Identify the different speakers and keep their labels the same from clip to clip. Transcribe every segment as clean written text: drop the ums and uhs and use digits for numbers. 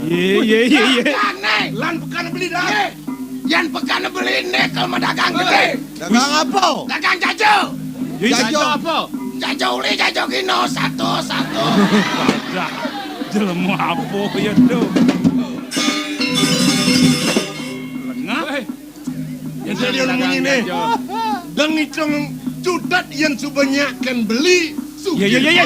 Speaker 1: Iya.
Speaker 2: Lan pekan beli dah. Yan pekan beli nek kalau dagang gede.
Speaker 3: Dagang apa?
Speaker 2: Dagang jajo.
Speaker 1: Jajo
Speaker 3: apa?
Speaker 2: Jajo uli jajo kino satu.
Speaker 1: Dah. Jelemu apa ya do? Lengah.
Speaker 2: Yang jadi orang ini. Dan ngitong cudat yang sebanyak kan beli.
Speaker 1: Iya.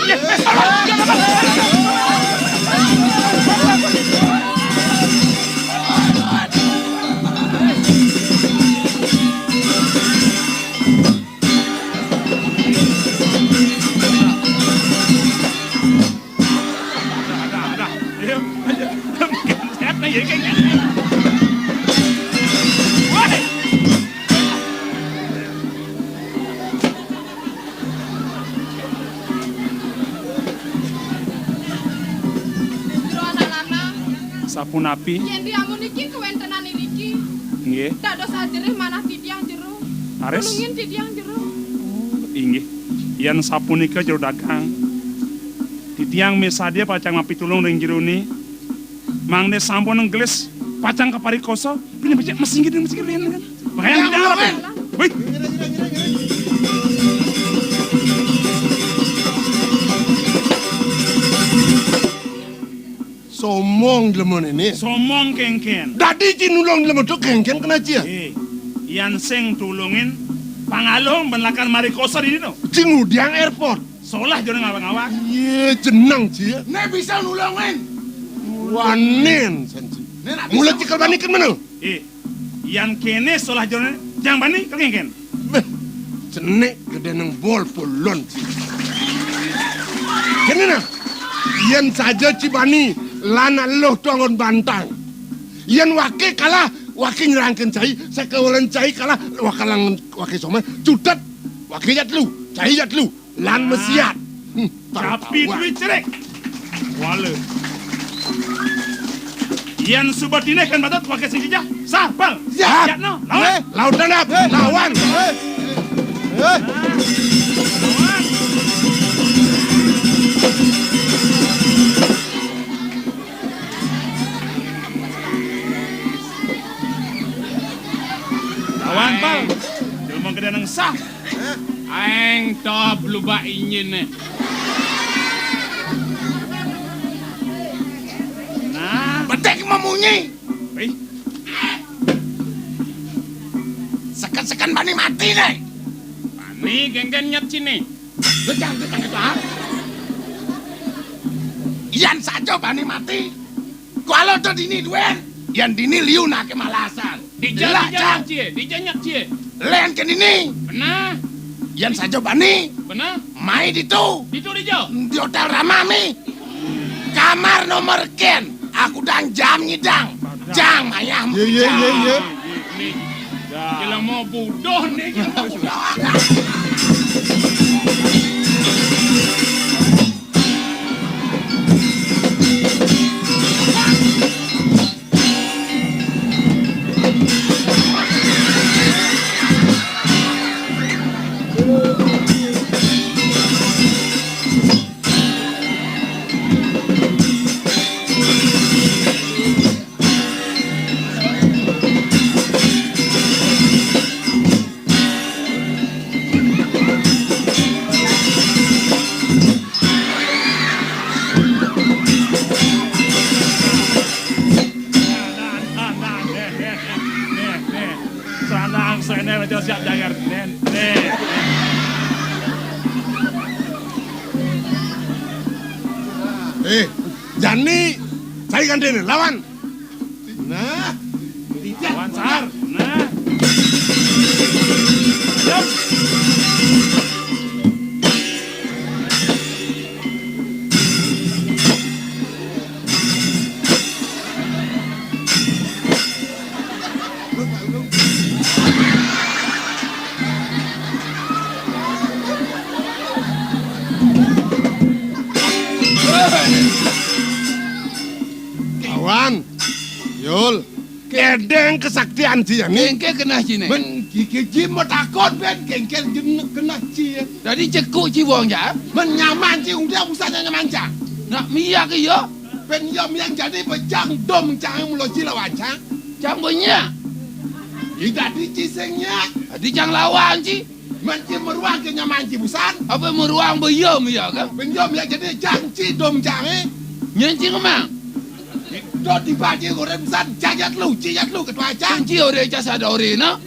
Speaker 1: Vậy cái này. Sapu napi.
Speaker 4: Yen diamun iki kewentenan iki.
Speaker 1: Nggih.
Speaker 4: Dados sajerih manah titiang jero.
Speaker 1: Ares.
Speaker 4: Nulungin titiang jero.
Speaker 1: Inggih. Yen sapu nika jero dagang. Titiang mesadia pacang mapitulung ring jero ni. Mangde sampun nenggelis pacang kaparikoso. Pini becek mesin gitu kan. Makanya tidak ngarep. Wih.
Speaker 2: Somong lemon ini.
Speaker 1: Somong kengken.
Speaker 2: Dadi cinulong lemon tu kengken kena cia.
Speaker 1: Yan sing tulungin pangalong benlakan marikoso di dino.
Speaker 2: Cingudiang airport.
Speaker 1: Solah jono ngawak-ngawak.
Speaker 2: Iya jenang cia. Nek bisa nulungin. Wanen sanci. Mulai cikal bani kan mana?
Speaker 1: Yan kene solah jono jang bani kengken.
Speaker 2: Beh, cenek gede nang bol polon. Kene na. Yan saja cibani lana loh tuangon bantang. Yan wake kalah wake nyerangkan cai, saya kawalan cai kalah wakalang wake sama cutat wake jat lu, cai jat lu, lan mesiat.
Speaker 1: Tapi duit cerek. Wale. Yan subatine kan batat wake sing jejak. Sapal.
Speaker 2: Siap.
Speaker 1: No. Lawan.
Speaker 2: Lawan danap. Lawan.
Speaker 1: Lawan pal. Jelma gede nang sah.
Speaker 3: Aeng top luba ingin nih.
Speaker 1: Nah,
Speaker 2: Betek memunyi.
Speaker 1: wih.
Speaker 2: Sekan-sekan bani mati nih.
Speaker 3: Bani genggen nyat sini.
Speaker 2: Jangan itu ah. Yan saja bani mati. Kalau tuh dini duen, yan dini liu nak kemalasan.
Speaker 3: Dijak cie.
Speaker 2: Len ke dini.
Speaker 3: Benar.
Speaker 2: Yan saja bani.
Speaker 3: Benar.
Speaker 2: Mai ditu.
Speaker 3: Itu dijo.
Speaker 2: Di hotel Ramami. Kamar nomor ken. Aku dan jam nyidang. Jang ayah.
Speaker 3: Iya. Gila mau bodoh nih.
Speaker 1: Siap jagar.
Speaker 2: Jani, saya ganti nih, lawan. Nah,
Speaker 1: Lawan sahar. Nah. Siap.
Speaker 2: lawan. Yul, kedeng kesaktian dia nih.
Speaker 5: Gengkel kena sini.
Speaker 2: Men gigi mau takut ben gengkel kena cie.
Speaker 5: Jadi cekuk ci wong ya.
Speaker 2: Men nyaman cie udah usahanya nyaman cak.
Speaker 5: Nak miyak iya.
Speaker 2: เป็นยอมยังjadi pejang dom cang mulo ci lawan cang.
Speaker 3: Cang banyak.
Speaker 2: Ida di cisengnya.
Speaker 3: Di cang lawan ci.
Speaker 2: Manci meruang ke nyaman ci busan.
Speaker 3: Apa meruang bayam ya kan?
Speaker 2: Penjom yang jadi cang ci dom cang
Speaker 3: Nyanci kemang.
Speaker 2: Do di baji goreng busan jajat lu ketua cang.
Speaker 3: Cang ci ore cas ada ore na.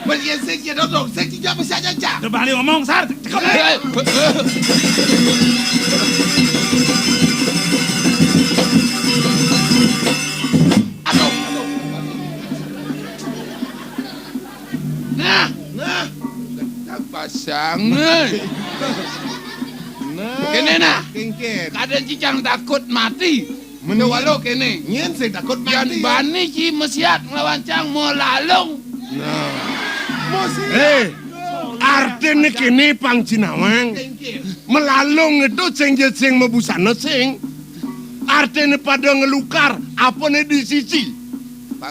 Speaker 2: Melihat seknya dodong seknya jam saja cang.
Speaker 1: Terbalik ngomong, Sar. Cekap.
Speaker 2: Aduh.
Speaker 3: Nah,
Speaker 2: Nah.
Speaker 3: pasangan. Kene nah.
Speaker 2: Kengket.
Speaker 3: Kadang cicang takut mati. Walau kene.
Speaker 2: Nyen saya takut
Speaker 3: Yang
Speaker 2: mati.
Speaker 3: bani ci mesiat ngelawan cang mau lalung.
Speaker 2: Mosi. Artinya kini pang Cinawang
Speaker 3: Kengkir.
Speaker 2: melalung itu sing mebusana sing. Artinya pada ngelukar apa nih di sisi.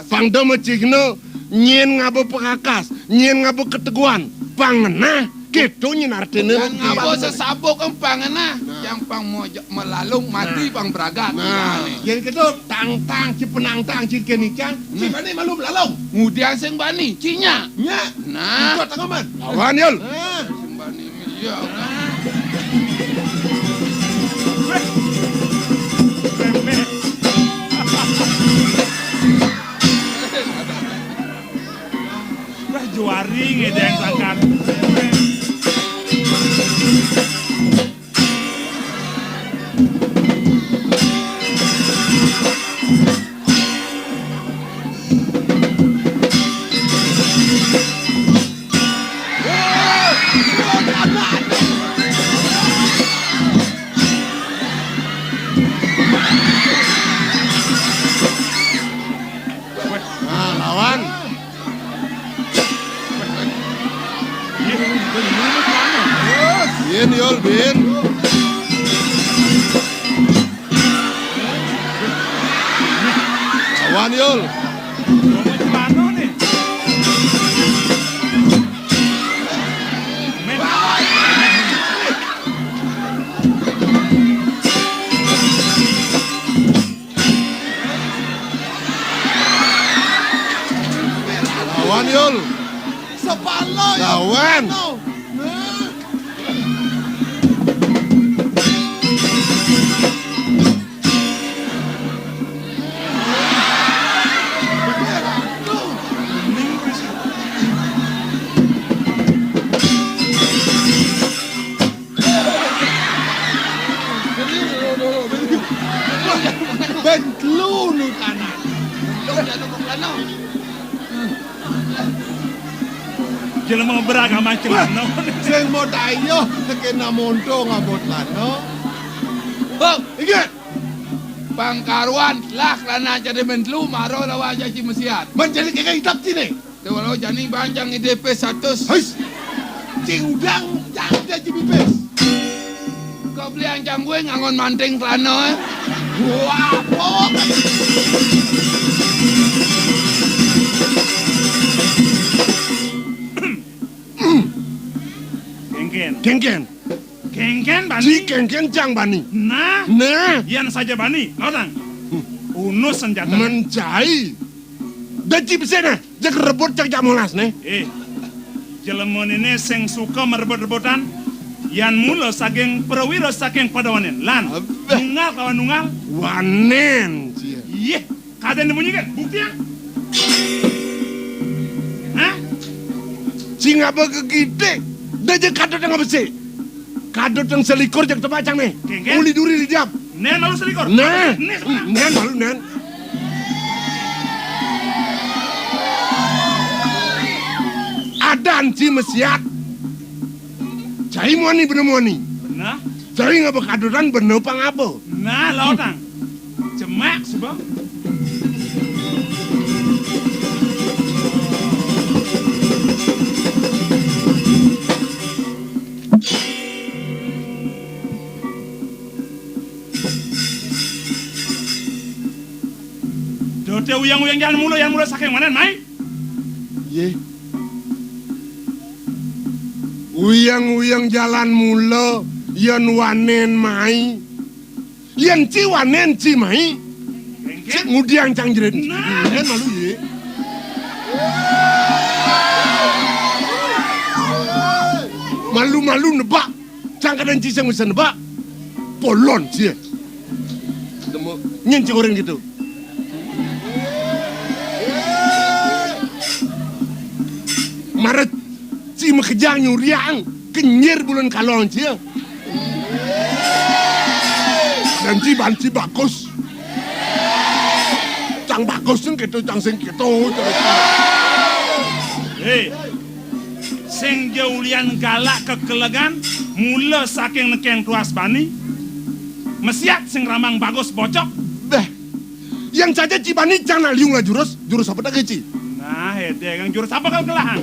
Speaker 2: Pang do mecikno nyen ngabo pekakas, nyen ngabo keteguan. Pang nah gitu nyen artinya.
Speaker 3: Dan ngabo sesabuk empang nah. Yang pang mau melalung mati pang beragat.
Speaker 2: Nah, yang itu tang ci penang ci kenikang, ci bani malu melalung.
Speaker 3: Kemudian sing bani cinya.
Speaker 2: Nya.
Speaker 3: Nah,
Speaker 2: Itu tangaman. Lawan yul.
Speaker 3: sing bani iya kan.
Speaker 1: Wah, juari ngedeng sangkan.
Speaker 2: Nah, lawan. Bin yul bin. Lawan yul.
Speaker 1: Ngomong gimana nih? Men,
Speaker 2: Lawan yul.
Speaker 3: Sepalo
Speaker 2: Lawan.
Speaker 3: Ben lu kanan. Lu jatuh ke plano.
Speaker 1: jelema beragama celana.
Speaker 2: Sing mau dayo kena mondo ngabot lano.
Speaker 3: Bang,
Speaker 2: Ingat,
Speaker 3: pangkaruan lah karena jadi mentlu maro lawan jadi mesiat.
Speaker 2: menjadi kayak hitam sini.
Speaker 3: Walau jani banjang IDP 100.
Speaker 2: Heis. Cing udang jangan jadi bibes.
Speaker 3: Kau beli anjang gue ngangon manting klano eh.
Speaker 2: Wah, pok.
Speaker 1: Kengken.
Speaker 2: Kengken.
Speaker 1: Kengken
Speaker 2: Si
Speaker 1: bani.
Speaker 2: kengken jang bani.
Speaker 1: Nah,
Speaker 2: Nah,
Speaker 1: yan saja bani. Notang. Unus senjata.
Speaker 2: mencai. Daci besena, jak rebut jak jamulas nih.
Speaker 1: Jelema ini sing suka merebut-rebutan. Yan mula saking perwira saking padawanen. Lan,
Speaker 2: Abah.
Speaker 1: nungal kawan nungal.
Speaker 2: Wanen, cia.
Speaker 1: Iya, kaden dimunyikan. Buktinya. Hah?
Speaker 2: Si ngapa kegede, dajak kadot yang besi. Kadot yang selikur jak tebacang nih.
Speaker 1: Kengken?
Speaker 2: Uli duri di jam.
Speaker 1: Nen malu selikor.
Speaker 2: Nah,
Speaker 1: Nen sebenarnya.
Speaker 2: nen malu nen. Adan si mesiat. Cai muani bener muani.
Speaker 1: Nah,
Speaker 2: Cai ngapa kadotan bener pangapa.
Speaker 1: nah lautang. Cemak sebab. Dote uyang-uyang jangan mulu, yang mulu saking mana, Mai?
Speaker 2: Ye. Uyang-uyang jalan mula, yan wanen mai. Yen ci wanen ci mai. Cik ngudiang cang jerit.
Speaker 1: Nah.
Speaker 2: Yen malu ye. Malu-malu nebak. Cang kadang ci sing bisa nebak. Polon ci. Demo nyen ci orang gitu. Maret ci makejang nyuriang kenyir bulan kalon ci. Dan ci banci bagus. Cang bagus sing gitu, cang sing gitu.
Speaker 1: Hei, sing jaulian galak kekelegan, mula saking nekeng tuas bani, mesiat sing ramang bagus bocok.
Speaker 2: Dah, yang saja Cibani jangan liung lah jurus apa dah keci?
Speaker 1: Nah, hede, yang jurus apa kau kelahang?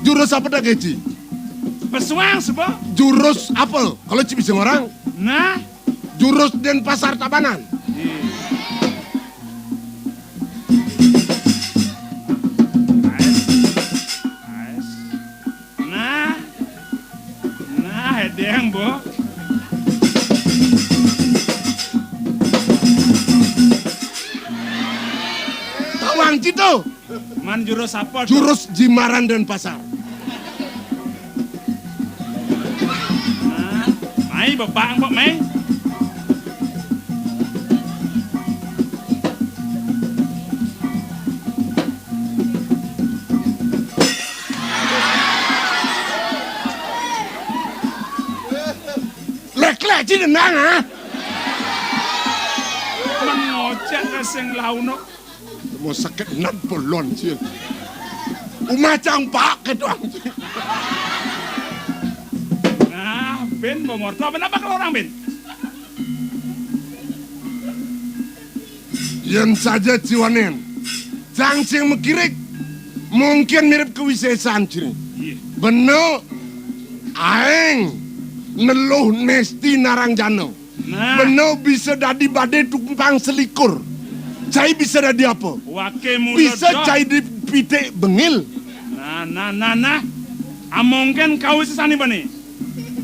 Speaker 2: Jurus apa dah keci?
Speaker 1: Pesuang sebab.
Speaker 2: Jurus apa? Kalau Cibi orang,
Speaker 1: Nah,
Speaker 2: jurus den pasar Tabanan.
Speaker 1: Nah, hede yang bo.
Speaker 2: Tawang Cito,
Speaker 1: Man jurus apa? tuh?
Speaker 2: jurus Jimaran dan pasar.
Speaker 1: Nah, mai bebang kok mai.
Speaker 2: Lek-lek Ci nendang ha?
Speaker 1: Man ngocek ke sing launo.
Speaker 2: Mau sakit nat polon Ci. Umah cang pak ke doang Ci.
Speaker 1: Nah, Ben bongorto apa kalau orang Ben?
Speaker 2: Yen saja Ciwanen, cang sing mekirik mungkin mirip kewisesan Ci.
Speaker 1: Iya.
Speaker 2: Bener, aeng neluh nesti narangjano.
Speaker 1: Nah,
Speaker 2: Bener bisa dadi badai tumpang selikur. Cai bisa dadi apa?
Speaker 1: wake mulut
Speaker 2: Bisa
Speaker 1: dok.
Speaker 2: cai di pitik bengil.
Speaker 1: Nah. Amongken kau sesani bani.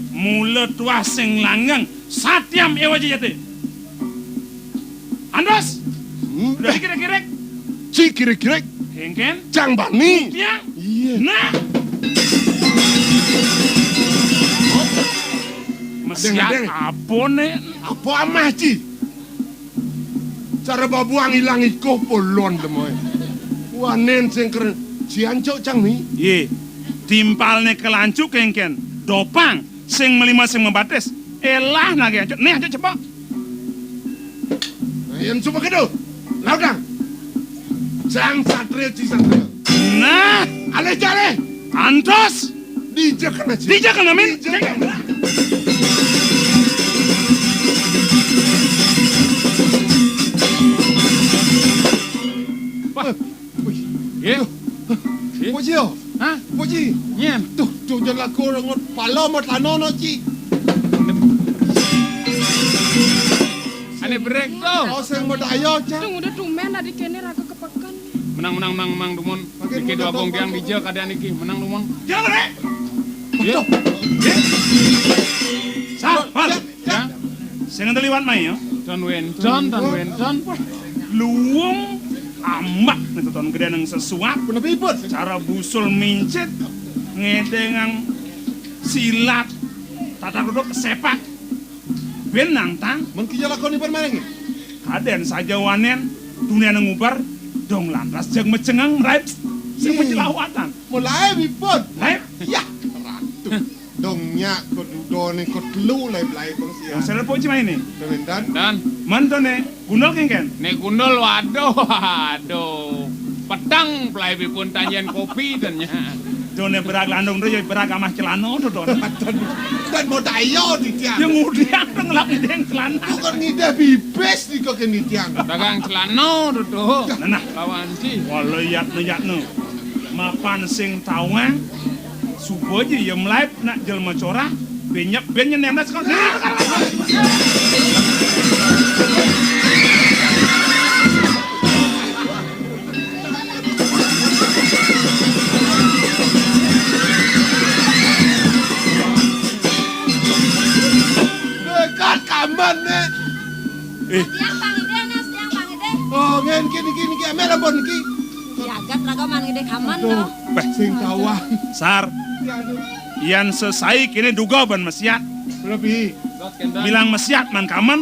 Speaker 1: Mula tua sing langgeng satyam ewa jati. Andos, udah kira-kira
Speaker 2: Ci kira-kira
Speaker 1: hengken
Speaker 2: cang bani.
Speaker 1: tiang.
Speaker 2: Iya.
Speaker 1: Nah, mesiat
Speaker 2: Deng.
Speaker 1: apa nih?
Speaker 2: Apa amah Ci? Cara babuang hilang iko polon demoy. Wanen sing keren. Ciancok cang ni.
Speaker 1: Ye, timpalnya kelancuk hengken. Dopang, sing melima sing membates. Elah nage ancuk. Nih ancuk cepat.
Speaker 2: Yang coba kedo. Laudang. Cang satria Ci satria.
Speaker 1: Nah,
Speaker 2: Ale jale.
Speaker 1: Antos,
Speaker 2: Dijakan Ci.
Speaker 1: dijakan amin. Wah, ye,
Speaker 5: Mo Ci oh.
Speaker 1: hah,
Speaker 5: Mo Ci.
Speaker 1: nyen.
Speaker 5: Tuh, jalan ko ngot pala mo tanono Ci.
Speaker 1: Ane break tuh.
Speaker 5: Oh sing mo dayo Ci.
Speaker 4: Tunggu udah tumen ada kene raga kepekan.
Speaker 1: Menang dumon.
Speaker 5: Makin
Speaker 1: Iki dua
Speaker 5: muda
Speaker 1: gong tiang
Speaker 5: dong,
Speaker 1: dijel kadean iki menang dumon. Jangan rek.
Speaker 5: Betul.
Speaker 1: Sabar. Ya. Sing ngeliwat mai yo. Don Wenton. Luwung ambak nih ton gede nang sesuap.
Speaker 5: Kenapa ibut?
Speaker 1: Cara busul mincit ngedengang silat tata duduk sepak. Ben nantang
Speaker 5: Mun ki jalan ko ni permanen.
Speaker 1: kaden saja wanen dunia ngubar dong lantas jeng mecengang raib sing menjelawatan.
Speaker 5: Mulai ibut.
Speaker 1: Raib
Speaker 5: Ya, ratu. Dongnya ko dudone ko telu lai bang
Speaker 1: yang
Speaker 5: sia.
Speaker 1: saya poci main nih.
Speaker 5: Dan
Speaker 6: Dan
Speaker 1: Mantone gundol kengken.
Speaker 6: nek gundul waduh. Petang pelai pun tanjian kopi dan nya.
Speaker 1: Done berag landung do berag amah celano do don.
Speaker 5: dan mo dayo di tiang.
Speaker 1: Yang udiang do ngelap di deng celana.
Speaker 5: Ko kan ngide bibes di ko ke ni tiang.
Speaker 6: Dagang celano tuh.
Speaker 1: Nah,
Speaker 6: Lawan ci.
Speaker 1: walau yatno mapan sing tawang subuh aja ya live nak jelma corah banyak bandnya nemnas kan.
Speaker 5: Dekat kaman ne. men kini amela bon ki.
Speaker 7: Jagat laga man gede kaman
Speaker 5: Tuh,
Speaker 7: no.
Speaker 5: sing kawan.
Speaker 1: Sar, ian sesai kini duga ban mesiat.
Speaker 5: Lebih.
Speaker 1: Bilang mesiat man kaman,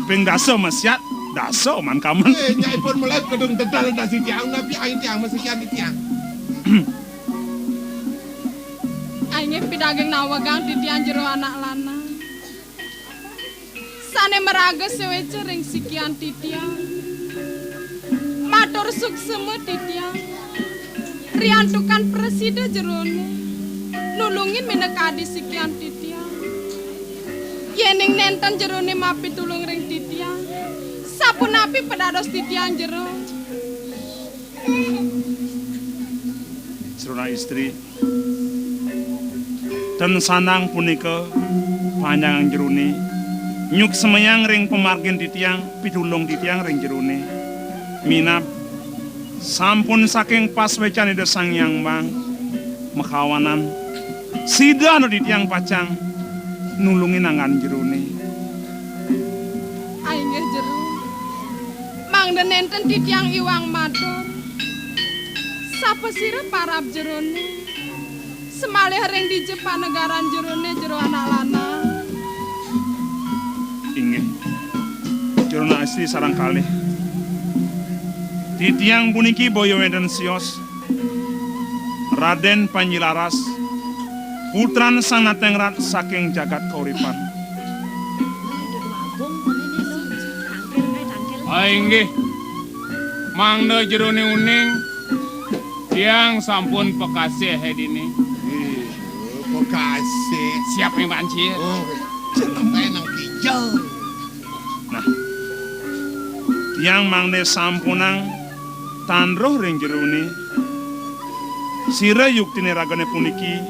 Speaker 1: ping daso mesiat, daso man kaman.
Speaker 5: Nyai pun mulai kedung dedal dah si tiang nabi aing tiang masih kian di tiang.
Speaker 4: Aing pidageng nawagang titian jero anak lana. Sane meraga sewece ring sikian titian. Matur sukseme titian. Riantukan presiden jerone. Nulungin minekadi sikian titian. Yening nenten jerone mapi tulung ring titian. Sapunapi pedados titian jero.
Speaker 1: Seruna istri dan sanang punika panjang jeruni nyuk semayang ring pemargin titiang pitulung titiang ring jeruni minap sampun saking pas wecan ida sang yang bang mekawanan sida no titiang pacang nulungin angan jeruni
Speaker 4: Aing jero. Mang nenten titiang iwang matur. Sapa sira parab jerone. Semalih ring di Jepang negaran jerone jero anak lana.
Speaker 1: Inggih jerona asli sarang kalih titiang puniki boyo weden sios Raden Panjilaras putran sang natengrat saking jagat kauripan.
Speaker 6: Inggih. Mangda jerone uning tiang sampun pekasih hedini.
Speaker 5: Kasih.
Speaker 6: Siapa yang bancir?
Speaker 5: Oh, sampai nang kijau.
Speaker 1: Nah, tiang mangde sampunang tanroh ring jeruni sira yuktine ragane puniki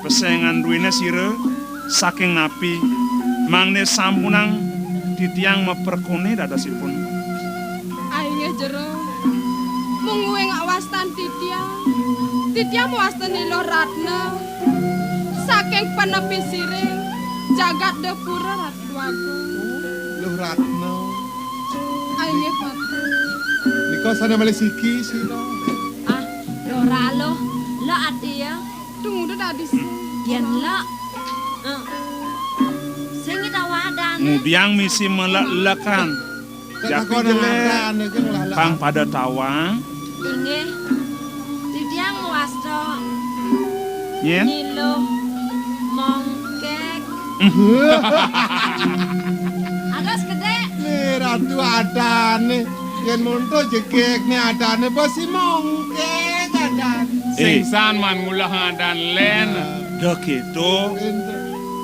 Speaker 1: pesengan duwene sira saking napi mangde sampunang titiang meperkone dadasipun.
Speaker 4: Aing jero. Mungguing awastan titiang. Titiang wastan ilo ratna. Saking penepi siring jagat depura ratu agung.
Speaker 5: Lu Ratno.
Speaker 4: Aing matur.
Speaker 5: Niko sana malesiki sila.
Speaker 7: Ah, Dora lo atia.
Speaker 4: Tunggu dah di sini.
Speaker 7: Yen lo. Sing kita wadan.
Speaker 1: Mudiang misi melek-lekan
Speaker 5: Tapi
Speaker 1: Japi jele
Speaker 5: jele.
Speaker 1: pang pada tawang
Speaker 7: Inggih. Titiang wasto
Speaker 1: yen
Speaker 7: nilo mongkek. Agak gede.
Speaker 5: Nih ratu adane. Yen monto jekek nih adane pasti mongkek adane.
Speaker 6: Singsan man ngulah dan len.
Speaker 1: dek itu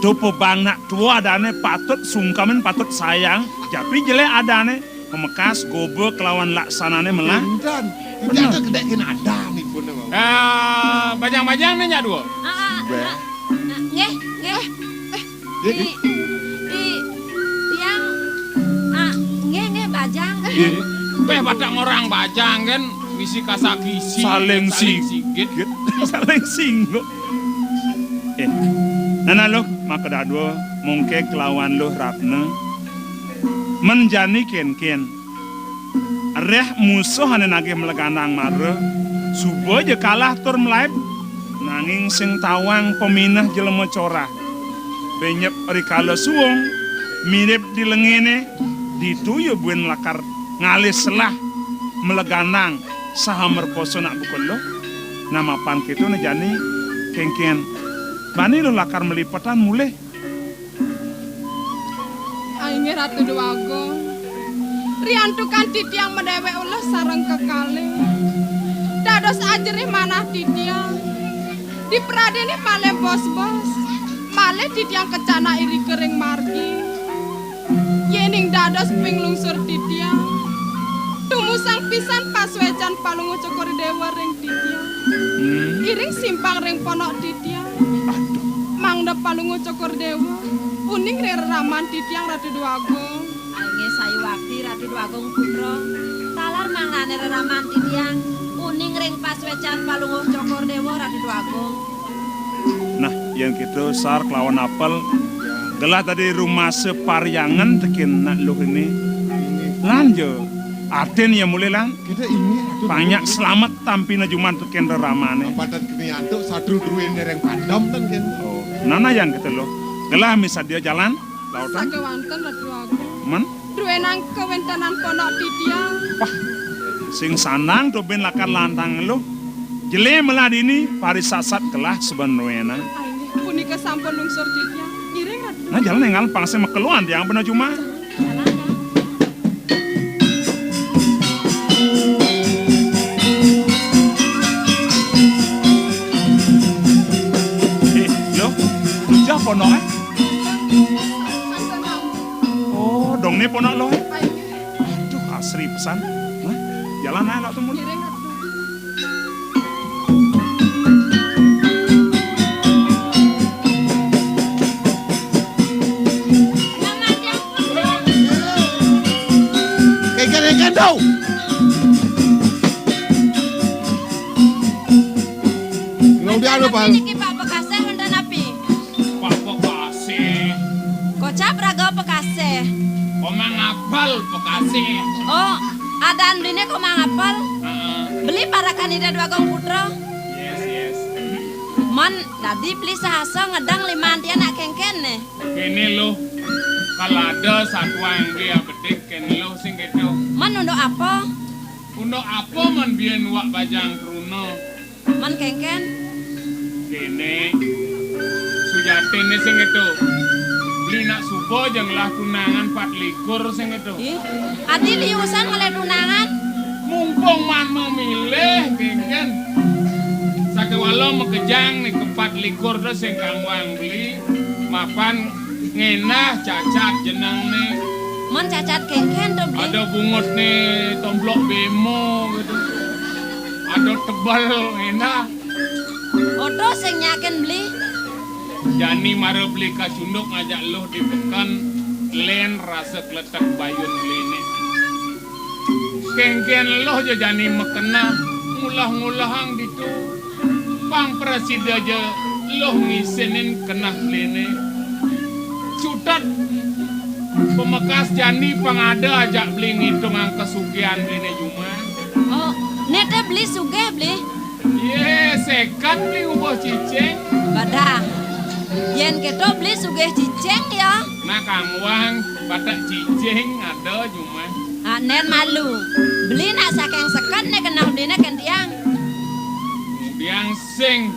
Speaker 1: Tupo bang nak tua adane patut sungkamen patut sayang Japi jele adane pemekas gobe kelawan laksanane melah
Speaker 5: Dan kita gede kena adane pun.
Speaker 6: Bajang-bajang nih nyadua.
Speaker 7: Nggih. Tiang nggih bajang.
Speaker 6: Beh batang orang bajang kan misi kasakisi
Speaker 1: saling
Speaker 6: sigit.
Speaker 1: saling singgo nana lo makadadwo mungke kelawan lo Ratna menjani ken reh musuh hane nagih meleganang mare subuh je kalah tur melaib nanging sing tawang peminah jelema corah benyep rikala suwung mirip di lengene dituyu buen lakar ngalis selah meleganang saha merkoso nak bukul lo nama pan kitu najani kengken bani lo lakar melipatan mulai
Speaker 4: Aing ratu duagung. Riantukan titiang medewe ulah sareng kekalih. Dados ajerih manah titiang. Dipradeni malih bos-bos. Malih titiang kecana iri kering margi. Yening dados pinglungsur titiang. Tumusang pisan paswecan palungu cokor dewa ring titiang. Iring simpang ring ponok titiang. Mangda palungu cokor dewa. Uning ring raman titiang ratu duagung.
Speaker 7: Aing sayu wakti Ratu Duagung putra. Talar mangrane reraman titiang. Uning ring paswecan palunguh cokor dewa Ratu Duagung.
Speaker 1: nah yang gitu sar kelawan apel gelah tadi rumah separyangan tekin nak lu ini lanjut Aten ya mulai lang.
Speaker 5: Kita ini atuh.
Speaker 1: Banyak selamat tampina juman tu kender ramane.
Speaker 5: Padan kini antuk sadru-druin dereng padam dan ken.
Speaker 1: Oh, nana yang kita lo. Gelah misal dia jalan lautan.
Speaker 4: Sakewanten Ratu Agung.
Speaker 1: Man,
Speaker 4: Duwenang kewentanan pondok titiang.
Speaker 1: wah, sing sanang tu ben lakan lantang lo. Jele meladini parisasat kelah sebenarnya.
Speaker 4: Aini punika sampun lungsur titiang. Iring Ratu.
Speaker 1: Nah jalan yang pangse makeluan yang benar cuma. Lo, jah ponok eh? Oh, dong ni ponok lo eh? Aduh, asri pesan. Hah? Jalan aja lah tu mulu.
Speaker 4: Iring Ratu.
Speaker 5: Ken dau. Kemudian apa?
Speaker 7: Niki Pak Pekaseh wonten api.
Speaker 6: Pak Bekasi.
Speaker 7: Kocap raga Pekaseh.
Speaker 6: Omang apal Bekasi.
Speaker 7: Oh, adaan belinya kok mangapal?
Speaker 6: Heeh.
Speaker 7: Beli para kandidat Dwagong Putra.
Speaker 6: Yes.
Speaker 7: Mon, tadi beli sahasa ngedang 5 antian nak kengken nih.
Speaker 6: Kini lo. Kalau ada satu yang dia bedik kini lo sing gitu.
Speaker 7: Mon untuk apa?
Speaker 6: Untuk apa man biyen wak bajang Runo?
Speaker 7: Mon kengken?
Speaker 6: Kene Sujatin ni sing itu. Beli nak subo jeng lah tunangan 24 sing itu.
Speaker 7: Ih, adi liusan oleh tunangan.
Speaker 6: Mumpung man memilih kengken. Sakewalo mekejang nih ke 24 tu sing kangwang beli. Mapan ngenah cacat jenang nih.
Speaker 7: Mon cacat kengken tuh beli.
Speaker 6: Ada bungut nih tomblok bemo gitu. Ada tebal ngenah.
Speaker 7: Odo sing nyaken beli.
Speaker 6: Jani mara beli kacunduk ngajak lo di pekan len rasa kletak bayun beli ini. Kengken lo je jani mekena ngulah-ngulahang gitu. Pang presida je lo ngisenin kena beli ini. Cutat pemekas jani pangada ajak beli ngitung angka sugian beli ini cuma.
Speaker 7: Oh, nete beli sugeh beli.
Speaker 6: Ye, sekat beli ubah cicing.
Speaker 7: Badah. Yen keto beli sugeh ciceng ya.
Speaker 6: Nah kangwang badak cicing ada cuma.
Speaker 7: Ah, nen malu. Beli nak sakeng sekat nek kena dina kan tiang.
Speaker 6: Biang sing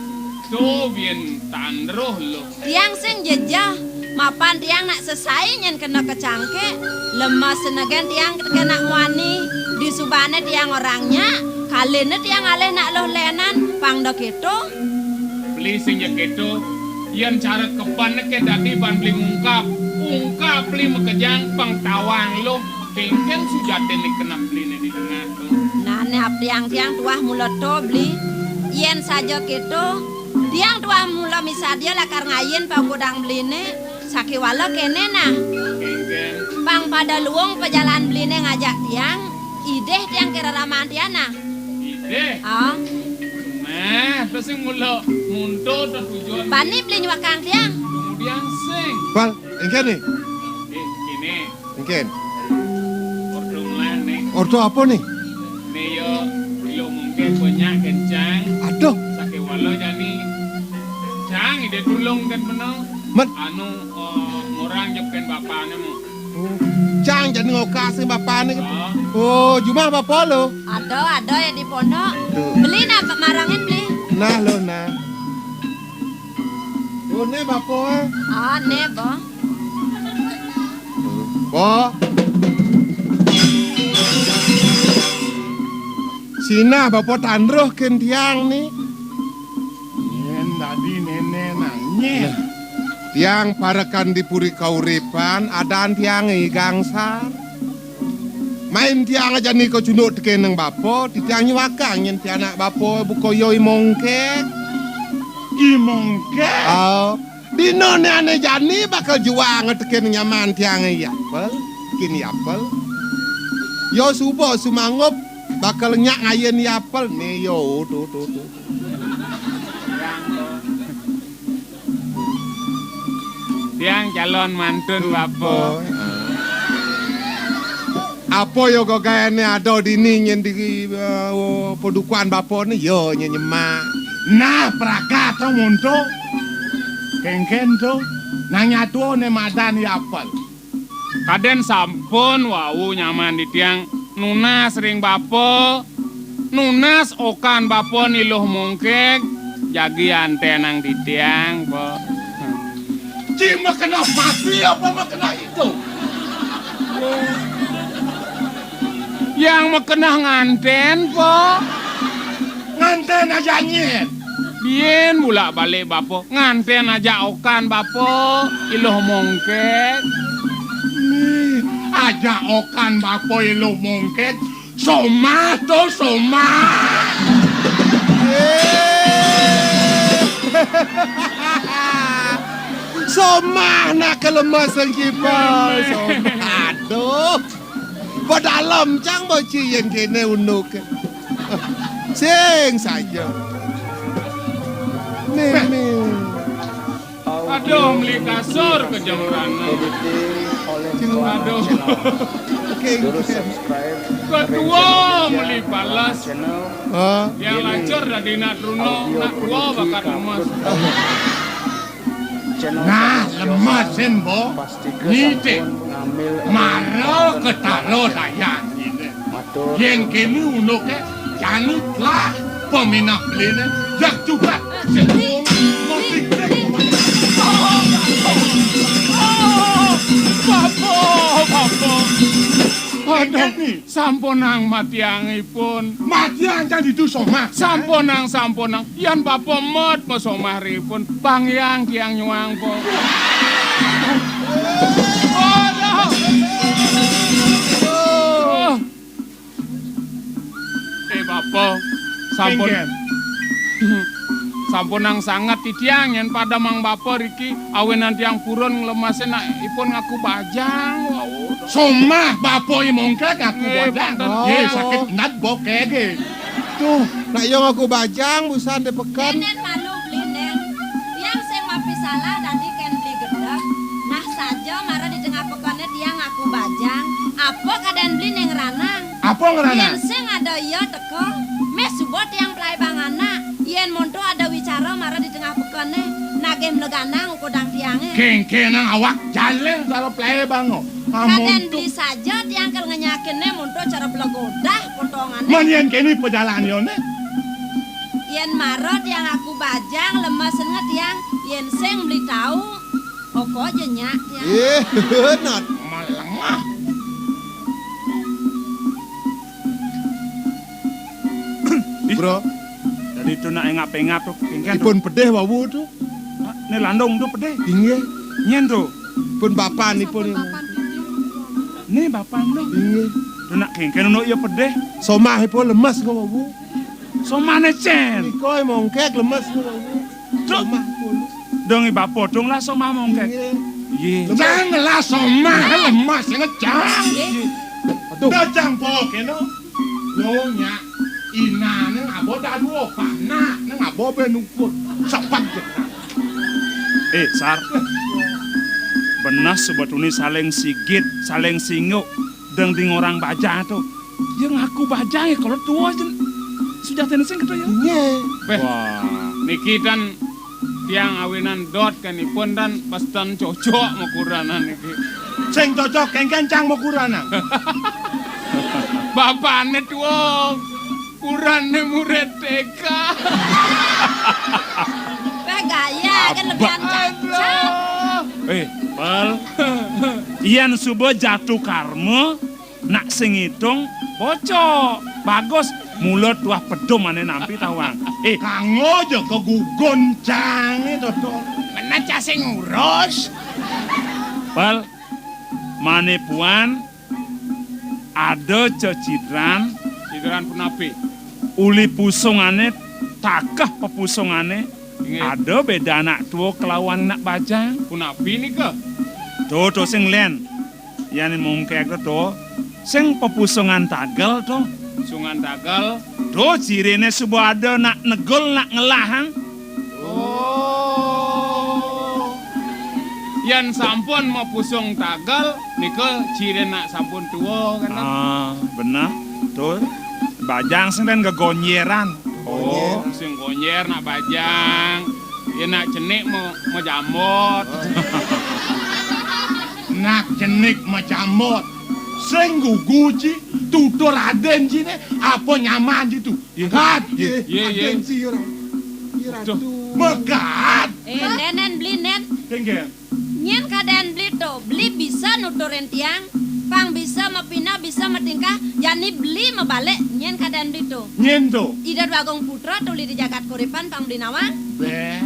Speaker 6: tu bien tandroh lo.
Speaker 7: Tiang sing jejah. Mapan tiang nak sesai nyen kena kecangke. Lemas senagan tiang kena muani. Di subane tiang orangnya. Kalene tiang aleh nak loh lenan. Pang do keto.
Speaker 6: Beli sing ya keto. Yan cara kepan ke dadi ban beli ungkap beli mekejang pang tawang lo. Kengken sujaten ni kena beli ni di tengah tu.
Speaker 7: Nah, nih tiang-tiang tuah mulut to beli. Yen saja keto. Tiang tuah mula misadia lakar ngayen pa gudang beli ni. Sakiwala kene nah.
Speaker 6: Kengken.
Speaker 7: Pang pada luang pejalan beli ni ngajak tiang. Ideh tiang kira ramaan tiana.
Speaker 6: Ide.
Speaker 7: Ah,
Speaker 6: Nah, terus sing mula mundur tu tujuan.
Speaker 7: bani beli nyuakang tiang.
Speaker 6: Kemudian sing.
Speaker 5: Pal, engken nih.
Speaker 6: Kini.
Speaker 5: Engken.
Speaker 6: Ordumlah ni.
Speaker 5: Ordo apa nih?
Speaker 6: Ni yo mungkin banyak kencang.
Speaker 5: Aduh,
Speaker 6: Sakit walau jani. Cang ide tulung kan menang.
Speaker 5: Mat.
Speaker 6: Anu orang jepen bapaknya mu.
Speaker 5: Cang jadi ngokas sing bapak nih.
Speaker 6: Oh,
Speaker 5: Oh, cuma bapak lo.
Speaker 7: Ada ya di pondok.
Speaker 5: Tuh.
Speaker 7: Beli nak marangin beli.
Speaker 5: Nah lo nah. Oh, nih bapak.
Speaker 7: Ah, nebo.
Speaker 5: Oh. Sina bapak tandroh ken tiang nih.
Speaker 2: Yen tadi nenek nangis.
Speaker 5: Tiang parakan dipuri kauripan, adaan tiang gangsar. Main tiang aja nih kau cunduk teken nang bapo, di tiang nyuakang yen tiang anak bapo buko yoi mongkek.
Speaker 2: Imongke.
Speaker 5: Oh, di none ane jani bakal juang teken nyaman tiang yapel, kini yapel. Yo subo sumangop bakal nyak ngayen yapel nih yo tuh.
Speaker 6: tiang calon mantun bapak.
Speaker 5: Apa yo kok kayane ada di nyen di podukuan bapo ni yo nyemak.
Speaker 2: Nah, praga to monto. Kengken to. Nanya tuh ne madan yapal.
Speaker 6: Kaden sampun wau nyaman di tiang nunas ring bapo. Nunas okan bapo niluh mungkek. Jagi antenang di tiang po.
Speaker 2: Cima kena mati apa mah kena itu?
Speaker 6: Yang mekena nganten po.
Speaker 2: Nganten aja nyet.
Speaker 6: Bien bulak balik bapo. Nganten aja okan bapo. Iluh mungkek.
Speaker 2: Nih, aja okan bapo ilu mungket. Soma to soma.
Speaker 5: Somah nak kelemasan kita. Somah. Aduh. Bo dalam cang bo ciyen kene unuk. Sing saja. Meme.
Speaker 6: Aduh, beli kasur ke Jembrana. Aduh,
Speaker 5: Oke.
Speaker 6: kedua beli balas.
Speaker 5: Ah,
Speaker 6: Yang lancur dari nak runo, nak dua bakat lemas.
Speaker 2: Nah, lemasin bo. Nite. Maro ketaro saya. Yang kini unuknya. Jangan lah. Peminat belinya. Jak juga. Sebelum.
Speaker 6: Bapo, bapo. Aduh, sampunang matiangipun.
Speaker 2: Mati aja di tu soma.
Speaker 6: Sampunang. Yan bapo mod masomaripun. Pangyang kiang nyuang po. Aduh. Bapo, sampun. Sampunang sangat titiang yen pada mang bapo riki awenan tiang purun nglemasen nak ipun ngaku bajang. Wow.
Speaker 2: Soma bapo mongkak aku
Speaker 6: Panten.
Speaker 2: wadah. Ye sakit nat bokege.
Speaker 5: tuh, nak yo aku bajang busan de pekan.
Speaker 7: Nenen malu blindeng. Tiang sing mapi salah tadi ken beli gedeg. Nah saja marah di tengah pekannya tiang aku bajang. Apa keadaan beli neng ranang?
Speaker 2: Apa ngerana?
Speaker 7: Yen sing ada iya teko. Mes subot yang pelai bangana. Yen monto ada wicara marah di tengah pekannya. Nagem leganang ukudang tiangnya.
Speaker 2: Kengkenang awak jalan kalau play bango.
Speaker 7: Kaden beli saja tiang kel ngenyakinnya monto cara belegodah potongannya.
Speaker 2: Manyen kini perjalanannya.
Speaker 7: Yen marot yang aku bajang lemes banget yang yen sing beli tahu oko aja nyak tiang.
Speaker 5: Not.
Speaker 2: Malangah.
Speaker 5: Bro,
Speaker 1: Jadi itu nak ngap-ngap tuh, kengken tuh.
Speaker 5: ipun pedeh wawu tuh.
Speaker 1: Ini landung tuh pedeh.
Speaker 5: Inge,
Speaker 1: Nyen tuh.
Speaker 5: pun bapak nipun.
Speaker 1: Nih bapak lu.
Speaker 5: Inge.
Speaker 1: Tuh nak kengken untuk iya pedeh.
Speaker 5: Somah ipun lemas ke wawu.
Speaker 1: So mana cen?
Speaker 5: Ikoi mongkek lemas ke wawu.
Speaker 1: Tuh.
Speaker 5: Somah pun.
Speaker 1: Dong iba potong lah so mamong kek.
Speaker 5: Inge.
Speaker 1: Ye.
Speaker 2: Janganlah soma lemas ngecang.
Speaker 5: Aduh.
Speaker 2: Dajang pokeno. Nyonya ina neng abo dadu opana neng abo benukut sepat jenak.
Speaker 1: Sar. Benar sebetulnya saling sigit, saling singuk. Deng orang baja tuh. Yang aku baja ya kalau tua aja. Sudah tenising gitu ya.
Speaker 5: Inge.
Speaker 6: Beh,
Speaker 1: Wah.
Speaker 6: niki dan tiang awinan dot kan ipun dan pastan cocok mukuranan niki.
Speaker 2: Sing cocok kengken cang mau kurana.
Speaker 6: Bapakne tuh kurane murid TK.
Speaker 7: Weh gaya kan lebihan cacat.
Speaker 1: Pal. Iyan subuh jatuh karma. Nak sing hitung bocok. Bagus. Mulut tuah pedom ane nampi tawang.
Speaker 2: Kango aja kegugon cang itu tuh.
Speaker 6: Mana case ngurus?
Speaker 1: Pal. Mane puan. Ada cecidran.
Speaker 6: Sidran penapi.
Speaker 1: Uli pusungane. Takah pepusungane.
Speaker 6: Ingat.
Speaker 1: Ada beda anak tua kelawan nak bajang.
Speaker 6: Penapi ni ke?
Speaker 1: Tuh sing len. Yan mungkek tuh. Sing pepusungan tagal tuh.
Speaker 6: Sungan Tagal.
Speaker 1: Tuh cirine sebuah ada nak negol nak ngelahan.
Speaker 6: Oh. Yan sampun mau pusung tagal, nika ciri nak sampun tua kan.
Speaker 1: Benar. Tuh. Bajang sing den gegonyeran.
Speaker 6: Oh, sing gonyer nak bajang. Ya nak cenik mau jamot.
Speaker 2: Nak jenik macamot. Sing guguci tutur Raden ji ne apa nyaman ji tu. Kat.
Speaker 6: Ye.
Speaker 2: Si ora.
Speaker 6: Tuh.
Speaker 2: Mekat.
Speaker 7: Nenen beli nen.
Speaker 1: Kengken.
Speaker 7: Nyen kaden beli tuh, beli bisa nuturin tiang, pang bisa mapina bisa matingkah, jani beli mabalik, nyen kaden beli tuh.
Speaker 2: Nyen tu.
Speaker 7: Ida Bagong Putra tuli di jagat kuripan pang beli nawang.
Speaker 2: Be.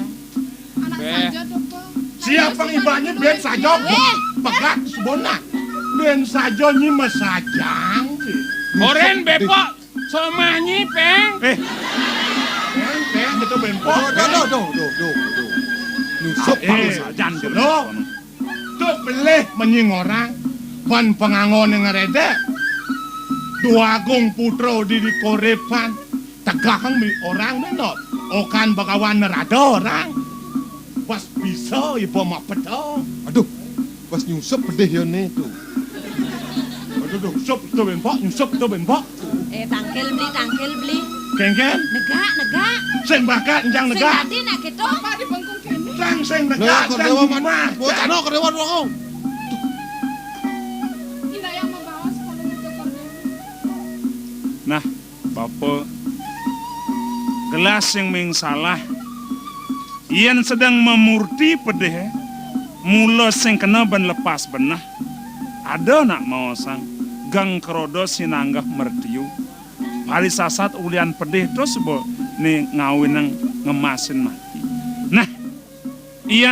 Speaker 4: Anak
Speaker 6: Be.
Speaker 4: saja tuh, Po.
Speaker 2: Siapa ibanya ben saja.
Speaker 7: Weh.
Speaker 2: Pegat sebona. Ben saja nyi masajang.
Speaker 6: Oren bepok, somanyi peng.
Speaker 2: Ben betul ben po.
Speaker 5: Duh.
Speaker 2: Nusuk
Speaker 1: Sajan
Speaker 2: Lo. Tuh beleh menying orang. Pan pengangon yang ngerede. Dua Agung Putra di korepan. Tegakang mi orang menot. Okan bakawan nerada orang. Pas bisa ibu mak pedang.
Speaker 5: Aduh, pas nyusup pedih ya nih tuh.
Speaker 2: Aduh, sup tu ben po, nyusup tu ben po.
Speaker 7: Tangkil beli.
Speaker 2: Kengken,
Speaker 7: Negak.
Speaker 2: sing bakat njang
Speaker 7: Sing
Speaker 2: negak.
Speaker 7: tadi nak gitu.
Speaker 4: Apa di bengkung kene?
Speaker 2: Sing
Speaker 5: Nah,
Speaker 2: negak, sing
Speaker 5: kerdewa
Speaker 2: dimah.
Speaker 5: mana? Buat ano kerdewa dong.
Speaker 4: Indah yang membawa sekolah itu kode.
Speaker 1: Nah, Bapak gelas yang ming salah. Ian sedang memurti pedih. Mula sing kena ben lepas benah. Ada nak mau sang gang kerodo sinanggah mertiu. Hari sasat ulian pedih terus bo ni ngawin nang ngemasin mati. Nah,